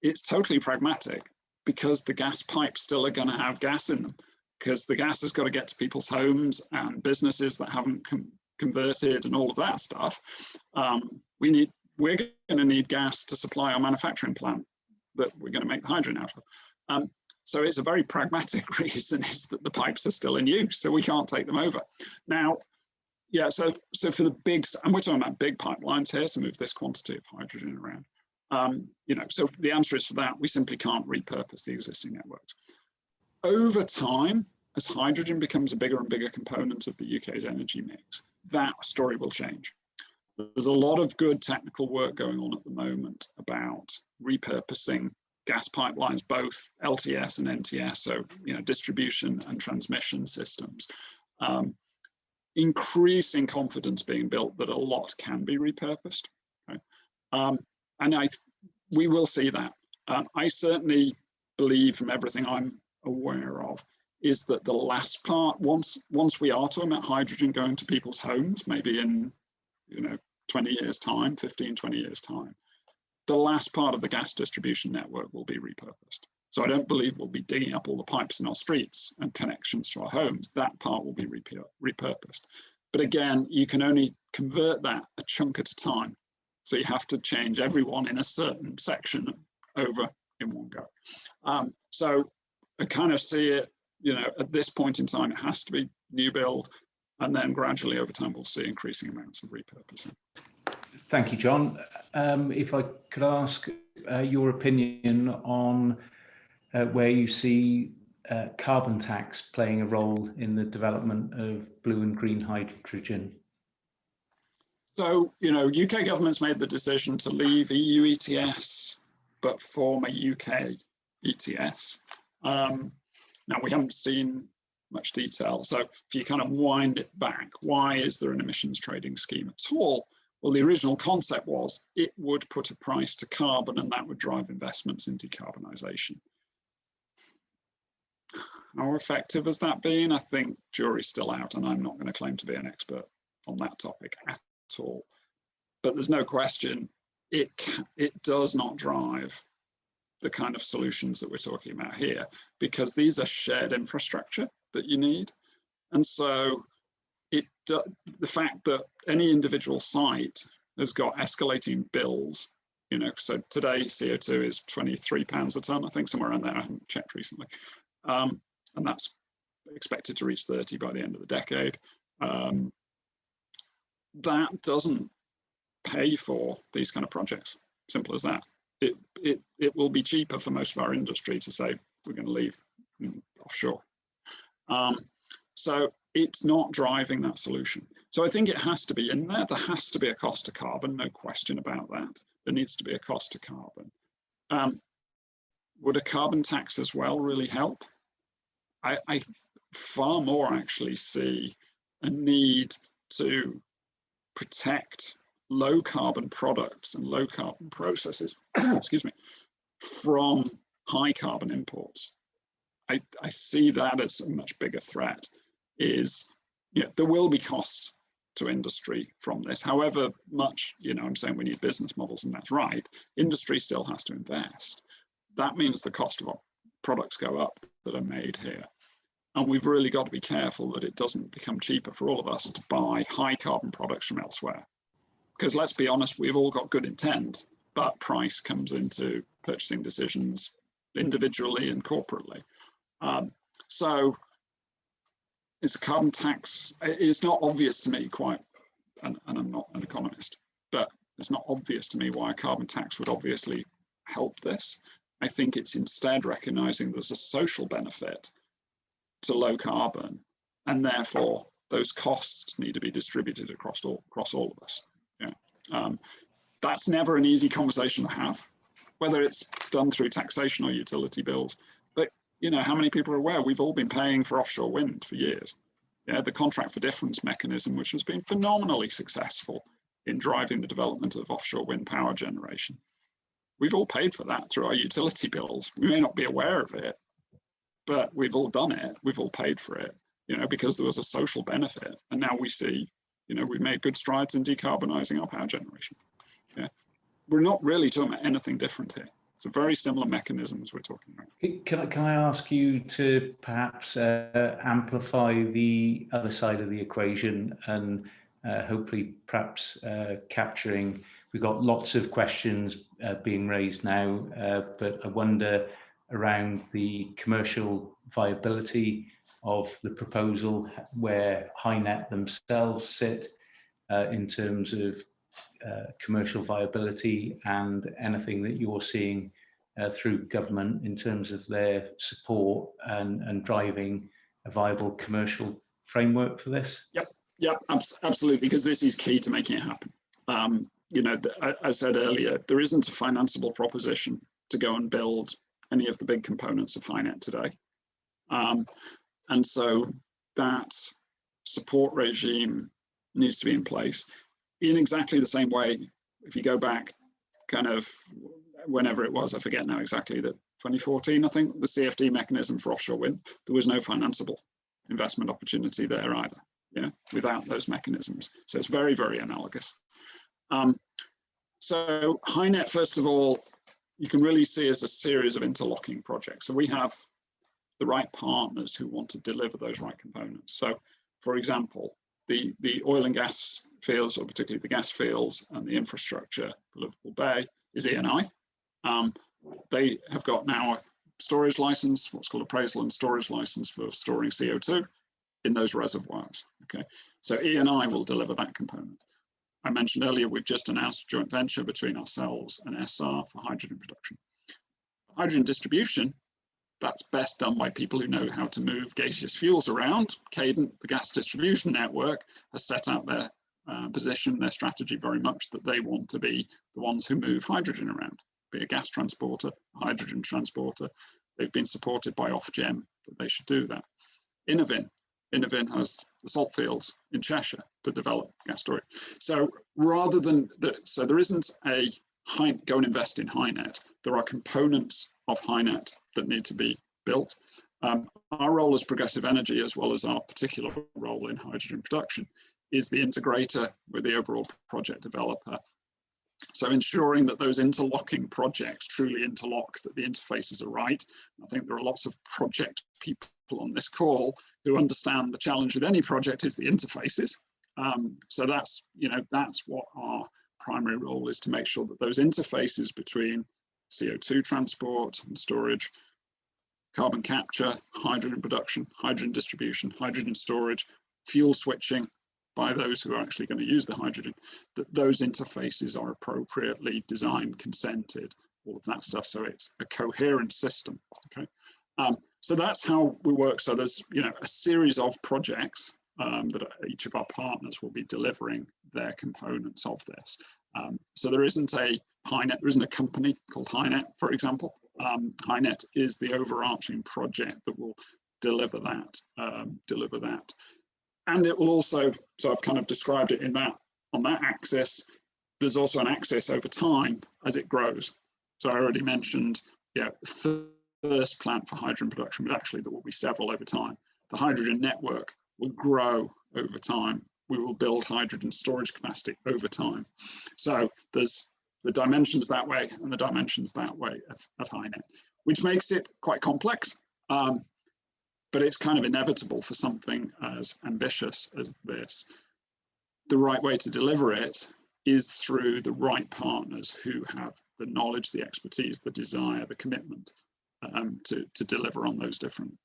It's totally pragmatic, because the gas pipes still are going to have gas in them, because the gas has got to get to people's homes and businesses that haven't converted and all of that stuff. We're going to need gas to supply our manufacturing plant that we're going to make the hydrogen out of. So it's a very pragmatic reason is that the pipes are still in use, so we can't take them over. Now, yeah, so for the big, and we're talking about big pipelines here to move this quantity of hydrogen around. You know, so the answer is for that, we simply can't repurpose the existing networks. Over time, as hydrogen becomes a bigger and bigger component of the UK's energy mix, that story will change. There's a lot of good technical work going on at the moment about repurposing gas pipelines, both LTS and NTS, so you know, distribution and transmission systems. Increasing confidence being built that a lot can be repurposed. Okay? And we will see that. I certainly believe, from everything I'm aware of, is that the last part, once we are talking about hydrogen going to people's homes, maybe in 20 years time, 15, 20 years time, the last part of the gas distribution network will be repurposed. So I don't believe we'll be digging up all the pipes in our streets and connections to our homes. That part will be repurposed. But again, you can only convert that a chunk at a time. So you have to change everyone in a certain section over in one go. So I kind of see it, at this point in time, it has to be new build, and then gradually over time, we'll see increasing amounts of repurposing. Thank you, John. If I could ask your opinion on where you see carbon tax playing a role in the development of blue and green hydrogen. So, UK government's made the decision to leave EU ETS, but form a UK ETS. Now, we haven't seen much detail. So if you kind of wind it back, why is there an emissions trading scheme at all? Well, the original concept was it would put a price to carbon and that would drive investments in decarbonisation. How effective has that been? I think jury's still out, and I'm not going to claim to be an expert on that topic at all. But there's no question it does not drive the kind of solutions that we're talking about here, because these are shared infrastructure that you need. And so the fact that any individual site has got escalating bills, so today CO2 is £23 a tonne, I think, somewhere around there. I haven't checked recently. And that's expected to reach 30 by the end of the decade. That doesn't pay for these kind of projects. Simple as that. It will be cheaper for most of our industry to say we're going to leave offshore. So it's not driving that solution. So I think it has to be in there. There has to be a cost to carbon, no question about that. There needs to be a cost to carbon. Would a carbon tax as well really help? I far more actually see a need to protect low carbon products and low carbon processes, excuse me, from high carbon imports. I see that as a much bigger threat. There will be costs to industry from this. However much, I'm saying we need business models, and that's right. Industry still has to invest. That means the cost of our products go up that are made here. And we've really got to be careful that it doesn't become cheaper for all of us to buy high carbon products from elsewhere. Because let's be honest, we've all got good intent, but price comes into purchasing decisions individually and corporately. So it's a carbon tax. It's not obvious to me quite, and I'm not an economist, but it's not obvious to me why a carbon tax would obviously help this. I think it's instead recognizing there's a social benefit to low carbon, and therefore those costs need to be distributed across all of us. That's never an easy conversation to have, whether it's done through taxation or utility bills. But how many people are aware we've all been paying for offshore wind for years? The contract for difference mechanism, which has been phenomenally successful in driving the development of offshore wind power generation. We've all paid for that through our utility bills. We may not be aware of it, but we've all done it. We've all paid for it, because there was a social benefit. And now we see, we've made good strides in decarbonising our power generation. We're not really talking about anything different here. It's a very similar mechanisms we're talking about. Can I ask you to perhaps amplify the other side of the equation and hopefully perhaps capturing, we've got lots of questions being raised now, but I wonder around the commercial viability of the proposal, where HyNet themselves sit in terms of commercial viability, and anything that you're seeing through government in terms of their support and driving a viable commercial framework for this? Yep, absolutely, because this is key to making it happen. You know, as I said earlier, there isn't a financeable proposition to go and build any of the big components of HyNet today. And so that support regime needs to be in place in exactly the same way. If you go back kind of whenever it was, I forget now exactly, that 2014, I think, the CFD mechanism for offshore wind, there was no financeable investment opportunity there either, yeah, without those mechanisms. So it's very, very analogous. So HyNet, first of all, you can really see as a series of interlocking projects. So we have the right partners who want to deliver those right components. So, for example, the oil and gas fields, or particularly the gas fields and the infrastructure for Liverpool Bay, is ENI. They have got now a storage license, what's called appraisal and storage license for storing CO2 in those reservoirs. Okay, so ENI will deliver that component. I mentioned earlier, we've just announced a joint venture between ourselves and SR for hydrogen production. Hydrogen distribution, that's best done by people who know how to move gaseous fuels around. Cadent, the gas distribution network, has set out their position, their strategy very much that they want to be the ones who move hydrogen around, be a gas transporter, hydrogen transporter. They've been supported by Ofgem that they should do that. Innovin has the salt fields in Cheshire to develop gas storage. So rather than, so there isn't a go and invest in HyNet. There are components of HyNet that need to be built. Our role as Progressive Energy, as well as our particular role in hydrogen production, is the integrator with the overall project developer. So ensuring that those interlocking projects truly interlock, that the interfaces are right. I think there are lots of project people on this call who understand the challenge with any project is the interfaces. So that's, you know, that's what our primary role is, to make sure that those interfaces between CO2 transport and storage, carbon capture, hydrogen production, hydrogen distribution, hydrogen storage, fuel switching by those who are actually going to use the hydrogen, that those interfaces are appropriately designed, consented, all of that stuff. So it's a coherent system. Okay. So that's how we work. So there's, you know, a series of projects that each of our partners will be delivering their components of this. So there isn't a HyNet, there isn't a company called HyNet, for example. HyNet is the overarching project that will deliver that. And it will also, so I've kind of described it in that, on that axis, there's also an axis over time as it grows. So I already mentioned, yeah, first plant for hydrogen production, but actually there will be several over time. The hydrogen network will grow over time. We will build hydrogen storage capacity over time. So there's the dimensions that way and the dimensions that way of HyNet, which makes it quite complex, but it's kind of inevitable for something as ambitious as this. The right way to deliver it is through the right partners who have the knowledge, the expertise, the desire, the commitment to deliver on those different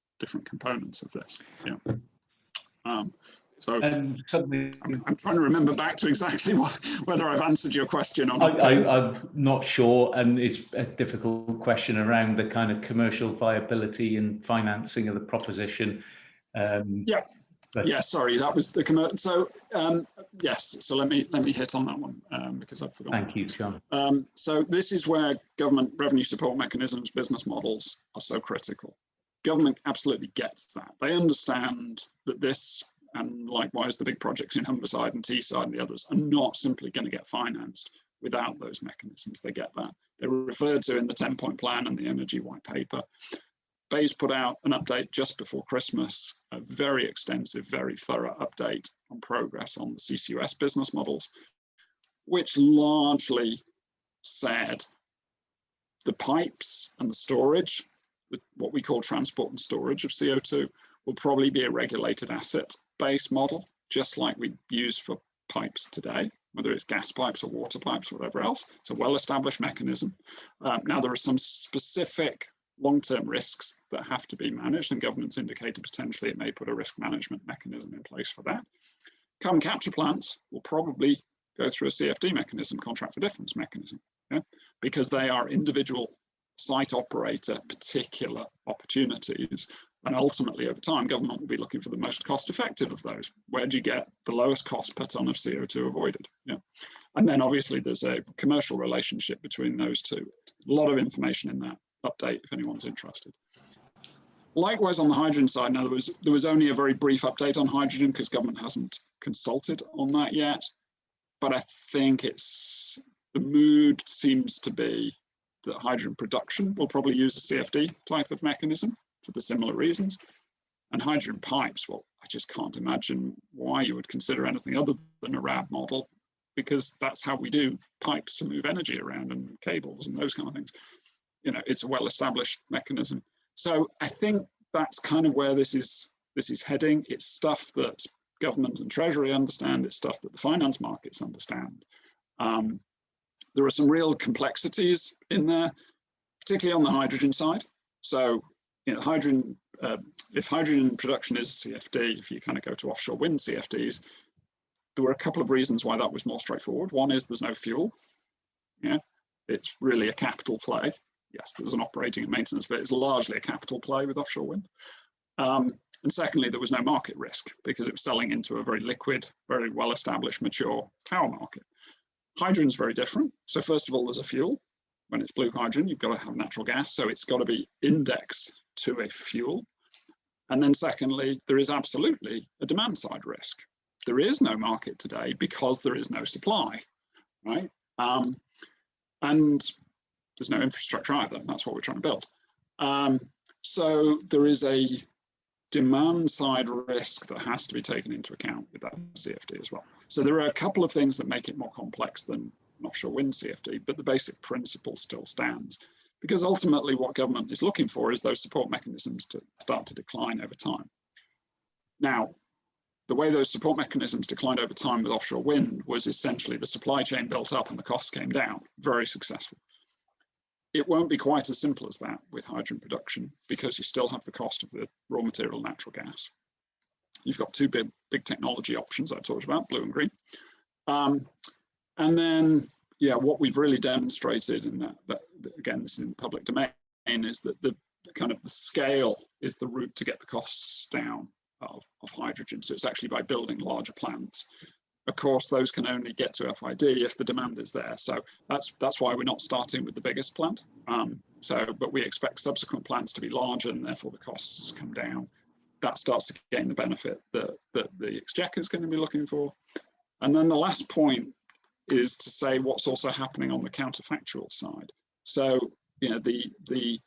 components of this. Yeah. So I'm trying to remember back to exactly whether I've answered your question or not. I'm not sure, and it's a difficult question around the kind of commercial viability and financing of the proposition. Yeah, sorry, that was the commercial. So yes, so let me hit on that one because I've forgotten. Thank you, John. So this is where government revenue support mechanisms, business models are so critical. Government absolutely gets that. They understand that this, and likewise the big projects in Humberside and Teesside and the others, are not simply going to get financed without those mechanisms. They get that. They were referred to in the 10-point plan and the energy white paper. BEIS put out an update just before Christmas, a very extensive, very thorough update on progress on the CCUS business models, which largely said the pipes and the storage, what we call transport and storage of CO2, will probably be a regulated asset-based model, just like we use for pipes today, whether it's gas pipes or water pipes or whatever else. It's a well-established mechanism. Now, there are some specific long-term risks that have to be managed, and governments indicated potentially it may put a risk management mechanism in place for that. Carbon capture plants will probably go through a CFD mechanism, contract for difference mechanism, yeah? Because they are individual site operator particular opportunities, and ultimately over time government will be looking for the most cost effective of those. Where do you get the lowest cost per ton of CO2 avoided? Yeah. And then obviously there's a commercial relationship between those two. A lot of information in that update if anyone's interested. Likewise on the hydrogen side, now there was only a very brief update on hydrogen because government hasn't consulted on that yet, but I think the mood seems to be that hydrogen production will probably use a CFD type of mechanism for the similar reasons. And hydrogen pipes, well, I just can't imagine why you would consider anything other than a RAB model, because that's how we do pipes to move energy around and cables and those kind of things. You know, it's a well-established mechanism. So I think that's kind of where this is heading. It's stuff that government and Treasury understand. It's stuff that the finance markets understand. There are some real complexities in there, particularly on the hydrogen side. So, you know, if hydrogen production is CFD, if you kind of go to offshore wind CFDs, there were a couple of reasons why that was more straightforward. One is there's no fuel. Yeah, it's really a capital play. Yes, there's an operating and maintenance, but it's largely a capital play with offshore wind. And secondly, there was no market risk because it was selling into a very liquid, very well-established, mature power market. Hydrogen's very different. So first of all, there's a fuel. When it's blue hydrogen, you've got to have natural gas. So it's got to be indexed to a fuel. And then secondly, there is absolutely a demand side risk. There is no market today because there is no supply, right? And there's no infrastructure either. That's what we're trying to build. So there is a demand side risk that has to be taken into account with that CFD as well. So there are a couple of things that make it more complex than an offshore wind CFD, but the basic principle still stands, because ultimately what government is looking for is those support mechanisms to start to decline over time. Now, the way those support mechanisms declined over time with offshore wind was essentially the supply chain built up and the costs came down, very successful. It won't be quite as simple as that with hydrogen production because you still have the cost of the raw material natural gas. You've got two big technology options I talked about, blue and green. And then, yeah, what we've really demonstrated, and that again, this is in the public domain, is that the kind of the scale is the route to get the costs down of hydrogen. So it's actually by building larger plants. Of course, those can only get to FID if the demand is there. So that's why we're not starting with the biggest plant. But we expect subsequent plants to be larger and therefore the costs come down. That starts to gain the benefit that the exchequer is going to be looking for. And then the last point is to say what's also happening on the counterfactual side. So, you know, the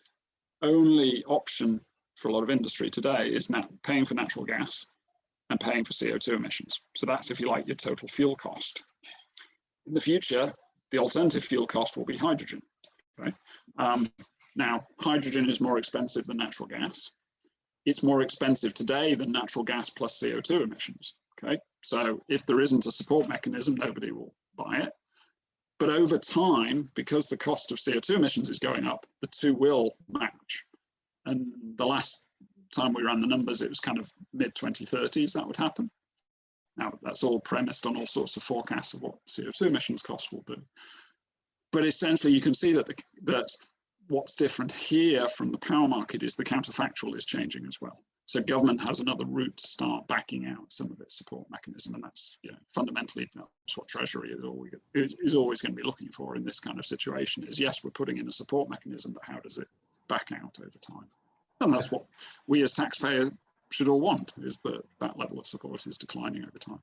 only option for a lot of industry today is now paying for natural gas and paying for CO2 emissions. So that's, if you like, your total fuel cost. In the future, the alternative fuel cost will be hydrogen. Okay? Now, hydrogen is more expensive than natural gas. It's more expensive today than natural gas plus CO2 emissions. Okay, so if there isn't a support mechanism, nobody will buy it. But over time, because the cost of CO2 emissions is going up, the two will match. And the last time we ran the numbers, it was kind of mid-2030s that would happen. Now, that's all premised on all sorts of forecasts of what CO2 emissions costs will do. But essentially, you can see that that what's different here from the power market is the counterfactual is changing as well. So government has another route to start backing out some of its support mechanism, and that's, you know, fundamentally that's what Treasury is always going to be looking for in this kind of situation. Is yes, we're putting in a support mechanism, but how does it back out over time? And that's what we as taxpayers should all want, is that that level of support is declining over time.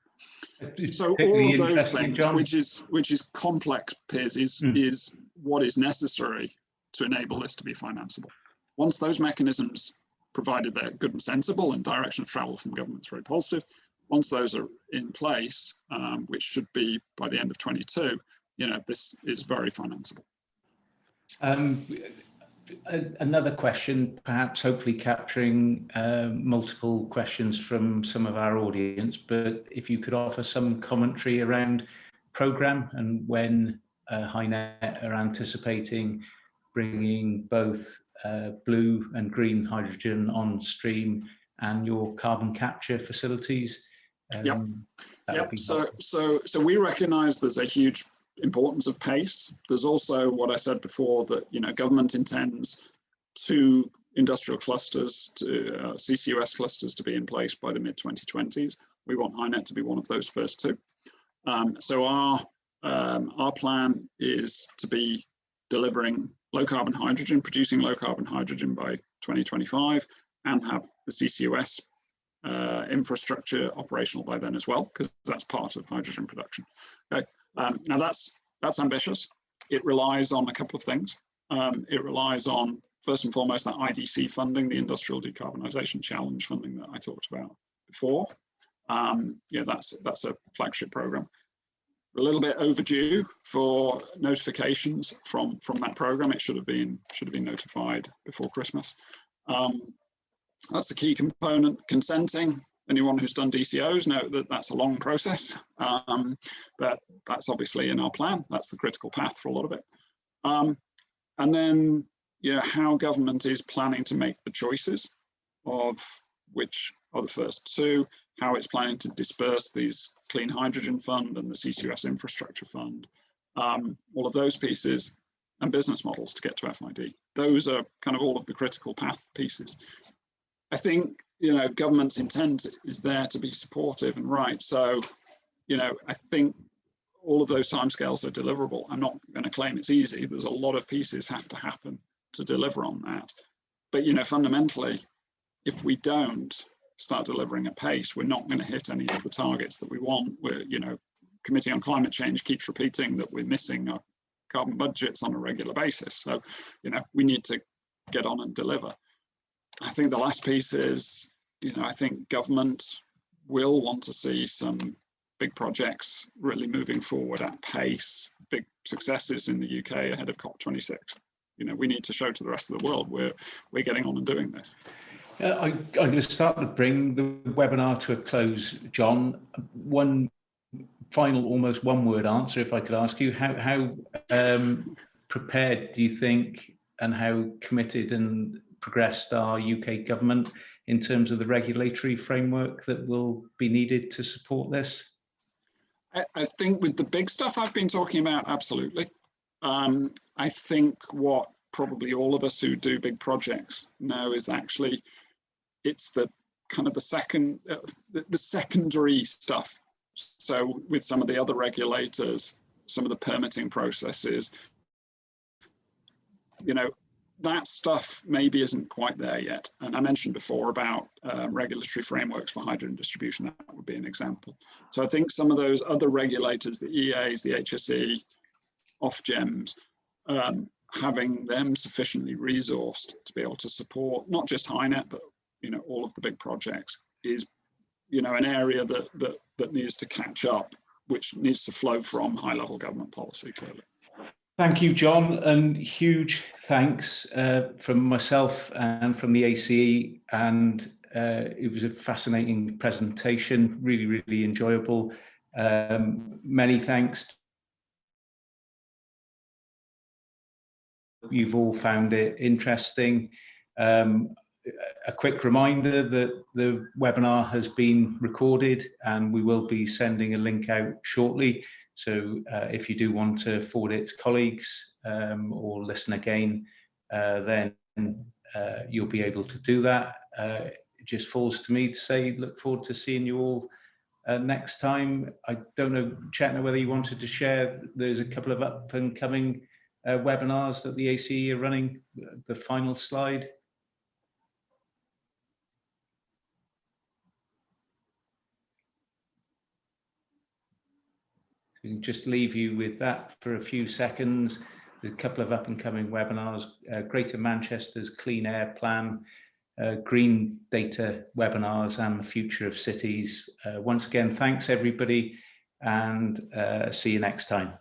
So all of those things, John, which is complex, Piers, is what is necessary to enable this to be financeable. Once those mechanisms, provided they're good and sensible and direction of travel from government's very positive, once those are in place, which should be by the end of 22, you know, this is very financeable. Another question, perhaps hopefully capturing multiple questions from some of our audience, but if you could offer some commentary around programme and when HyNet are anticipating bringing both blue and green hydrogen on stream and your carbon capture facilities? Yep. So we recognise there's a huge importance of pace. There's also what I said before, that government intends 2 industrial clusters, to CCUS clusters, to be in place by the mid-2020s. We want HyNet to be one of those first 2. So our plan is to be delivering low carbon hydrogen, producing low carbon hydrogen by 2025, and have the CCUS infrastructure operational by then as well, because that's part of hydrogen production. Okay. Now that's ambitious. It relies on a couple of things. It relies on, first and foremost, that IDC funding, the Industrial Decarbonisation Challenge funding that I talked about before. That's a flagship program. A little bit overdue for notifications from that program. It should have been notified before Christmas. That's the key component. Consenting. Anyone who's done DCOs know that that's a long process, but that's obviously in our plan. That's the critical path for a lot of it. And then, how government is planning to make the choices of which are the first 2, how it's planning to disperse these Clean Hydrogen Fund and the CCUS Infrastructure Fund, all of those pieces, and business models to get to FID. Those are kind of all of the critical path pieces. I think, government's intent is there to be supportive and right. So, I think all of those timescales are deliverable. I'm not going to claim it's easy. There's a lot of pieces have to happen to deliver on that. But, fundamentally, if we don't start delivering at pace, we're not going to hit any of the targets that we want. We're, Committee on Climate Change keeps repeating that we're missing our carbon budgets on a regular basis. So, we need to get on and deliver. I think the last piece is, I think government will want to see some big projects really moving forward at pace, big successes in the UK ahead of COP26. We need to show to the rest of the world we're getting on and doing this. I'm going to start to bring the webinar to a close, John. One final, almost one-word answer, if I could ask you, how prepared do you think, and how committed and progressed our UK government in terms of the regulatory framework that will be needed to support this? I think with the big stuff I've been talking about, absolutely. I think what probably all of us who do big projects know is actually it's the kind of the secondary stuff. So with some of the other regulators, some of the permitting processes, that stuff maybe isn't quite there yet. And I mentioned before about regulatory frameworks for hydrogen distribution. That would be an example. So I think some of those other regulators, the EAs, the HSE, Ofgems, having them sufficiently resourced to be able to support not just HyNet, but all of the big projects is an area that needs to catch up, which needs to flow from high-level government policy, clearly. Thank you, John, and huge thanks from myself and from the ACE, and it was a fascinating presentation, really enjoyable. Many thanks. You've all found it interesting. A quick reminder that the webinar has been recorded and we will be sending a link out shortly. So if you do want to forward it to colleagues or listen again, then you'll be able to do that. It just falls to me to say, look forward to seeing you all next time. I don't know, Chetna, whether you wanted to share, there's a couple of up and coming webinars that the ACE are running, the final slide. We can just leave you with that for a few seconds. There's a couple of up and coming webinars, Greater Manchester's Clean Air Plan, Green Data webinars, and the Future of Cities. Once again, thanks everybody, and see you next time.